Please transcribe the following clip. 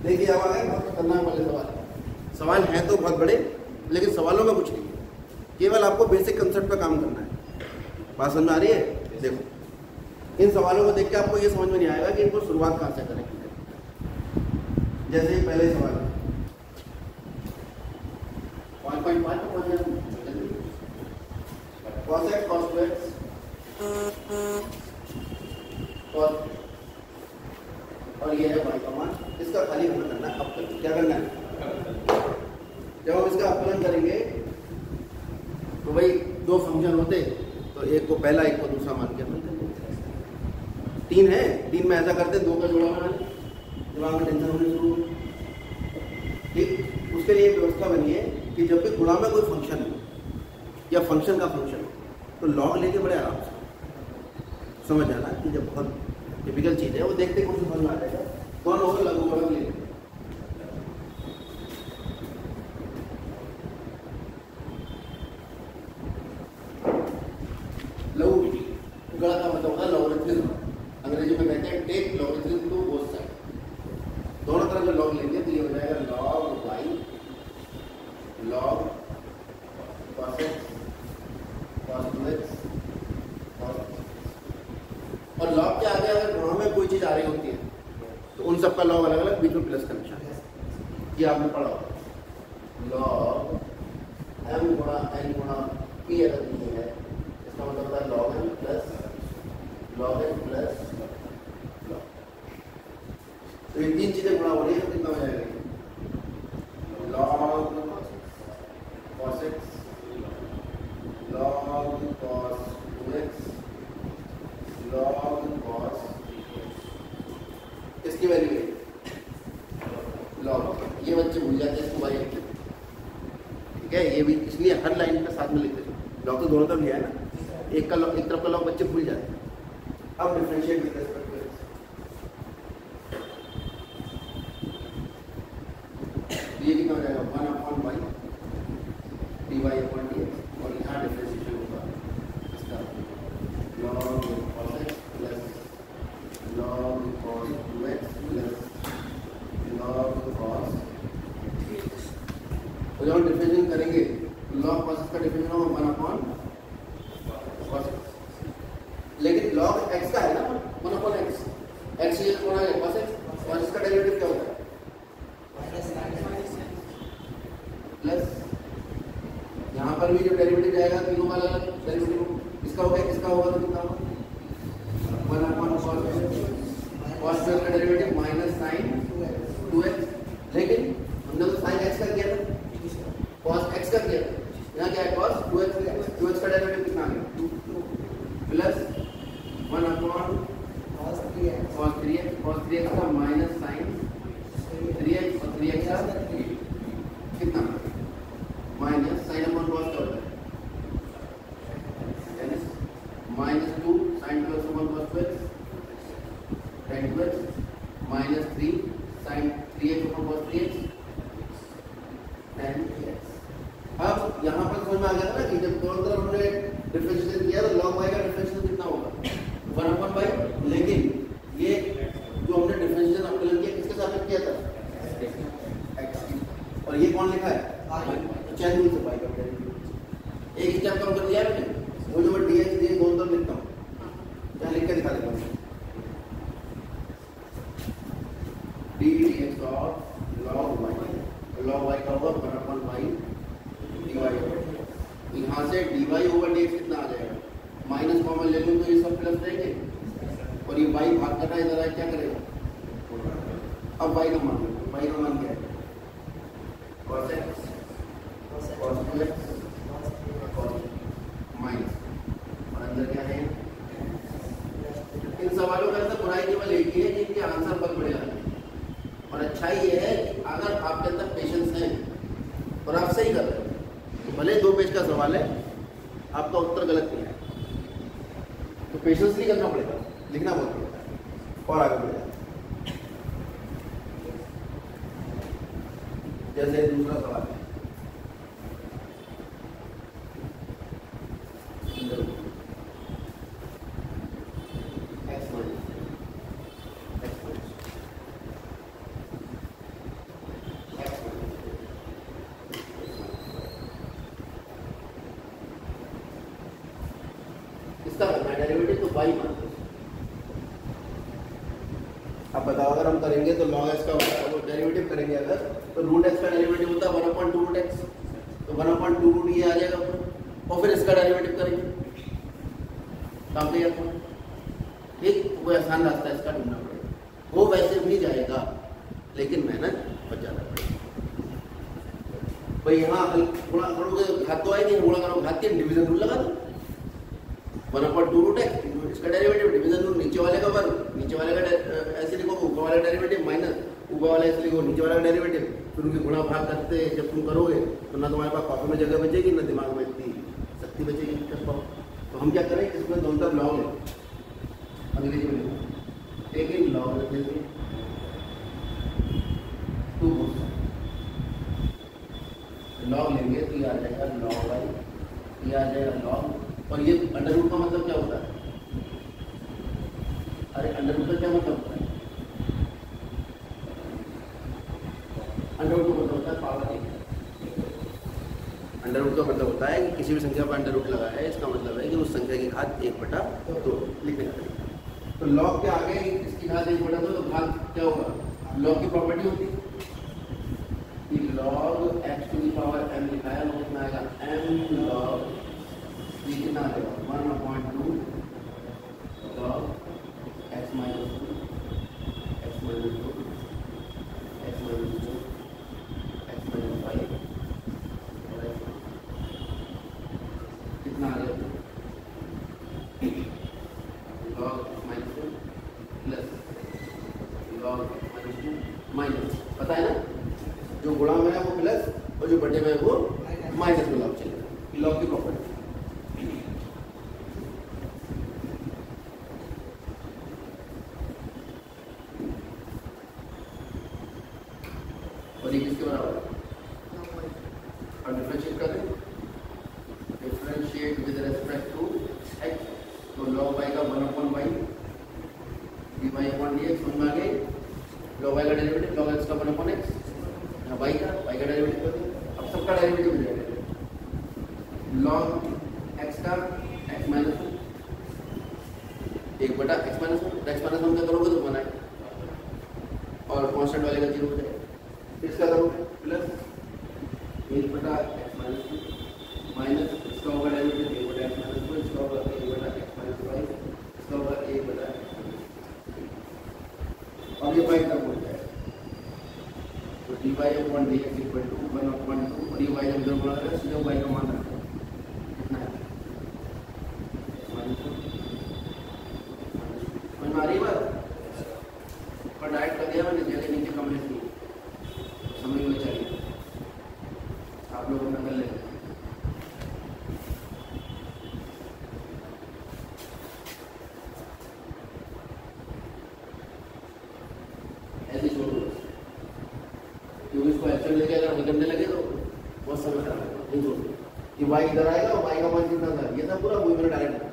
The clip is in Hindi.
देखिए अब आ गए बहुत खतरनाक वाले सवाल। सवाल हैं तो बहुत बड़े, लेकिन सवालों में कुछ नहीं है, केवल आपको बेसिक कंसेप्ट पर काम करना है। बात समझ में आ रही है? देखो इन सवालों को देख के आपको ये समझ में नहीं आएगा कि इनको शुरुआत कहाँ से करें। जैसे पहले सवाल 1.5 को पहुंच गया cos x cos 2x और ये है y का मान। इसका खाली हमें करना है अवकलन। क्या करना है? जब हम इसका अवकलन करेंगे तो भाई दो फंक्शन होते तो एक को पहला एक को दूसरा मान के अपन करते। तीन है, तीन में ऐसा करते दो का जोड़ा बनाए, दिमाग में टेंशन होनी शुरू। ठीक, उसके लिए व्यवस्था बनी है कि जब भी गुणा में कोई फंक्शन हो या फंक्शन का फंक्शन हो तो लॉग लेके बड़े आराम से समझ जाना कि जब बहुत टिपिकल चीज़ है वो देखते कुछ समझ में आ जाएगा। कौन होगा? लघु गुणक ले लघु गुणक का मतलब होता है लॉगरिथम। अंग्रेजी में कहते हैं take logarithm to both side. दोनों तरफ जब लॉग लेंगे तो ये हो जाएगा log y log cos x cos 2x और लॉग के आगे अगर गुणा में कोई चीज आ रही होती है तो उन सबका लॉग अलग अलग, बीच में प्लस का निशान। ये आपने पढ़ा होगा। लॉग m गुणा n गुणा p अगर नहीं है इसका मतलब होता है log m plus log n plus log। तो ये तीन चीजें गुणा हो रही है तो कितना हो जाएगा? log cos x log cos 2x log cos इसकी वैल्यू है log। ये बच्चे भूल जाते हैं इसको भाई, ठीक है? ये भी इसलिए हर लाइन के साथ में लिखते हैं। लॉग तो दोनों तरफ लिया है ना, एक तरफ का लॉग बच्चे भूल जाते हैं। अब differentiate with respect to x, ये कितना हो जाएगा? 1/y dy/dx और यहाँ डिफरेंशिएशन होगा इसका log cos x plus log cos 2x plus log cos। तो जब हम डिफरेंशिएशन करेंगे तो log cos का डिफरेंशिएशन होगा 1/cos x, लेकिन log x का है ना 1/x, x ये कौन है? cos x और इसका डेरिवेटिव क्या होता है? प्लस यहाँ पर भी जो डेरिवेटिव जाएगा तीनों का अलग डेरिवेटिव, इसका होगा किसका होगा तो कितना होगा? 1/cos का डेरिवेटिव माइनस sin 2x, लेकिन हमने तो sin x का किया था, cos x का किया था। यहाँ क्या है? cos 2x का डेरिवेटिव कितना आ गया? प्लस 1/cos 3x का माइनस sin 3x और 3x का कितना? माइनस साइन अपॉन कॉस का होता है minus 2 sine 2x upon cos 2x tan 2x minus 3 sine 3x upon cos 3x tan 3x। अब यहाँ पर समझ में आ गया ना कि जब दोनों तरफ हमने डिफरेंशिएशन किया तो log y का डिफरेंशिएशन कितना होगा? 1/y। लेकिन ये जो हमने डिफरेंशिएशन अवकलन किया किसके साथ में किया था? x। और ये कौन लिखा है? चैन रूल से पाई का एक स्टेप कम कर दिया है मैंने, वो जो मैं dx dx दोनों तरफ लिखता हूँ, यहाँ लिख के दिखा देता हूँ d dx of log y का होगा 1/y dy। यहाँ से dy ओवर dx कितना आ जाएगा? माइनस कॉमन ले लूँ तो ये सब प्लस रहेंगे और ये y भाग करना इधर आए क्या करेगा? अब y का मान क्या है? cos x cos 2x cos minus और अंदर क्या है? इन सवालों का अंदर बुराई केवल एक ही है कि इनके आंसर बहुत बड़े आए। और अच्छाई ये है कि अगर आपके अंदर पेशेंस है और आप सही कर रहे हो तो भले 2 पेज का सवाल है आपका उत्तर गलत नहीं है तो पेशेंस नहीं करना पड़ेगा, लिखना बहुत पड़ेगा और आगे बढ़ जाए। जैसे दूसरा सवाल है वाई मान लो। अब बताओ अगर हम करेंगे तो log x का डेरिवेटिव करेंगे अगर, तो रूट एक्स का डेरिवेटिव होता है 1/2 रूट एक्स, तो 1/2 रूट ये आ जाएगा और फिर इसका डेरिवेटिव करेंगे, काम क्लियर था? ठीक, वो आसान रास्ता इसका ढूंढना पड़ेगा, वो वैसे भी जाएगा लेकिन मेहनत बहुत ज़्यादा पड़ेगी भाई। यहाँ गुणा करोगे घात तो आएगी, गुणा करो घात के डिवीजन रूल लगा दो, 1/2 रूट एक्स इसका डेरिवेटिव डिवीजन रूल, नीचे वाले का वर्ग, नीचे वाले का ऐसे लिखो, ऊपर वाला डेरिवेटिव माइनस ऊपर वाला ऐसे लिखो, नीचे वाला डेरिवेटिव, फिर उनके गुणा भाग करते जब तुम करोगे तो ना तुम्हारे पास कॉपी में जगह बचेगी ना दिमाग में इतनी शक्ति बचेगी कर पाओ। तो हम क्या करें, इसमें दोनों तरफ लॉग है, अंग्रेजी में लिखो, एक ही लॉग रख देंगे 2 लॉग लेंगे तो ये आ जाएगा लॉग वाई, ये आ जाएगा लॉग, और ये अंडर रूट का मतलब क्या होता है? अरे अंडर रूट का क्या मतलब होता है? अंडर रूट का मतलब होता है पावर 1। अंडर रूट का मतलब होता है कि किसी भी संख्या पर अंडर रूट लगा है, इसका मतलब है कि उस संख्या की घात 1/2 लिखने का तरीका। तो लॉग के आगे इसकी घात 1/2 तो घात क्या होगा? लॉग की प्रॉपर्टी होती है कि log x to the power m लिखा है, वो कितना आएगा m लॉग, ये कितना आएगा 1/2 log x minus 2 x minus 2 x minus 2 x minus 5 कितना आ गया log x minus 2 plus log x minus 2 minus, पता है ना, जो गुणा में है वो प्लस और जो बटे में है वो माइनस में लॉग चलेगा, लॉग की प्रॉपर्टी। और ये किसके बराबर है? और डिफरेंशिएट कर दें, differentiate with respect to x, तो log y का 1/y dy/dx समझ में आ गई, log y का डेरिवेटिव log x का 1/x, यहाँ y का डेरिवेटिव कर दें, अब सबका डेरिवेटिव मिल जाएगा, log x का x minus 1 1/x minus 1, x minus 1 का करोगे तो बनाए और कांस्टेंट वाले का 0 हो जाएगा, इसका करोगे प्लस 1/x minus 2 माइनस इसका होगा डेरिवेटिव 1/x minus 2, इसका होगा 1/x minus 5, इसका होगा 1/x, और ये y का हो जाएगा, तो dy/dx इक्वल टू 1/2, और ये y जब इधर गुणा करेगा सीधा y का मान रखो कितना है समझ में आ रही है बात? और डायरेक्ट कर दिया मैंने, जगह नीचे कम है समझ में चाहिए, आप लोग अपना कर लेते हैं। ऐसे छोड़ दो क्योंकि इसको एक्शन लेके अगर हल करने लगे तो बहुत समय खराब होगा, नहीं छोड़ दो। ये y इधर आएगा और y का मान कितना था, ये था पूरा, वो मेरा डायरेक्ट